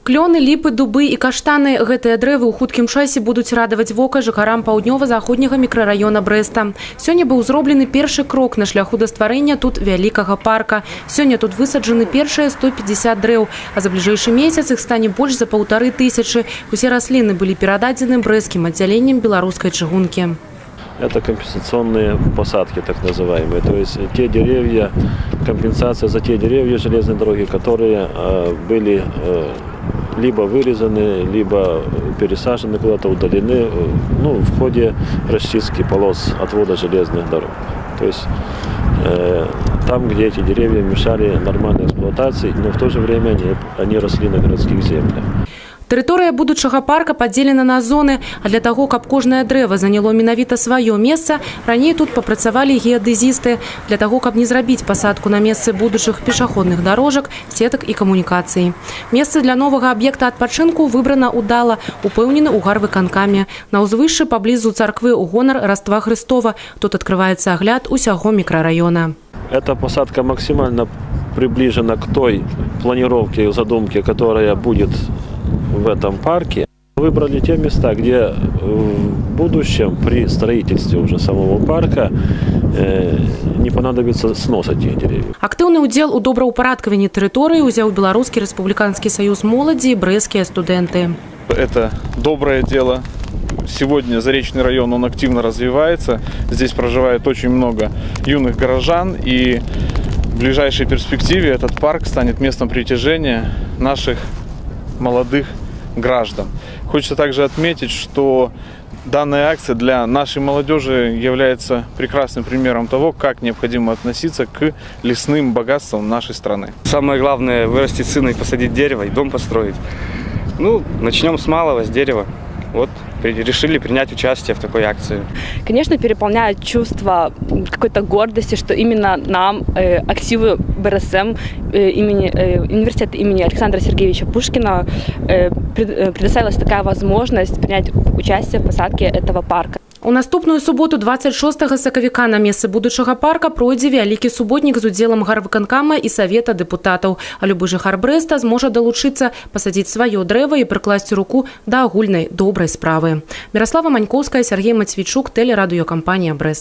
Клёны, ліпы, дубы і каштаны – гэтыя дрэвы ў хуткім часе будуць радаваць вока жыхарам паўднёва-заходняга мікрараёна Брэста. Сёння быў зроблены першы крок на шляху да стварэння тут вялікага парка. Сёння тут высаджаны першыя 150 дрэў, а за бліжэйшы месяц іх стане больш за 1500. Усе расліны былі перададзены брэсцкім аддзяленнем беларускай чыгункі. Это компенсационные посадки, так называемые. То есть те деревья, компенсация за те деревья железной дороги, которые были либо вырезаны, либо пересажены, куда-то удалены в ходе расчистки полос отвода железных дорог. То есть там, где эти деревья мешали нормальной эксплуатации, но в то же время они росли на городских землях. Тэрыторыя будучага парка падзелена на зоны, а для таго, каб кожнае дрэва заняло менавіта сваё месца, раней тут папрацавалі геадэзісты. Для таго, каб не зрабіць пасадку на месцы будучых пешаходных дарожак, сетак і камунікацый. Месца для новага аб'екта адпачынку выбрана ўдала, упэўнены ў гарвыканкаме. На ўзвышшы паблізу царквы ў гонар Раства Христова. Тут адкрываецца агляд усяго мікрараёна. Эта посадка максимально приближена к той планировке и задумке, которая будет в этом парке. Выбрали те места, где в будущем при строительстве уже самого парка не понадобится снос этих деревьев. Актыўны ўдзел у добраўпарадкаванні тэрыторыі ўзяў Беларускі рэспубліканскі саюз моладзі і брэсцкія студэнты. Это доброе дело. Сегодня Заречный район, он активно развивается. Здесь проживает очень много юных горожан, и в ближайшей перспективе этот парк станет местом притяжения наших молодых граждан. Хочется также отметить, что данная акция для нашей молодежи является прекрасным примером того, как необходимо относиться к лесным богатствам нашей страны. Самое главное – вырастить сына и посадить дерево, и дом построить. Начнем с малого, с дерева. Вот, решили принять участие в такой акции. Конечно, переполняет чувство какой-то гордости, что именно нам, активы БРСМ, университета имени Александра Сергеевича Пушкина, предоставилась такая возможность принять участие в посадке этого парка. У наступную суботу 26 сакавіка на месцы будучага парка пройдзе вялікі суботнік з удзелам гарвыканкама і савета дэпутатаў. А любы жыхар Брэста зможа далучыцца, пасадзіць сваё дрэва і прыкласці руку да агульнай добрай справы. Міраслава Манькоўская, Сергей Мацвічук, тэлерадыёкампанія Брэст.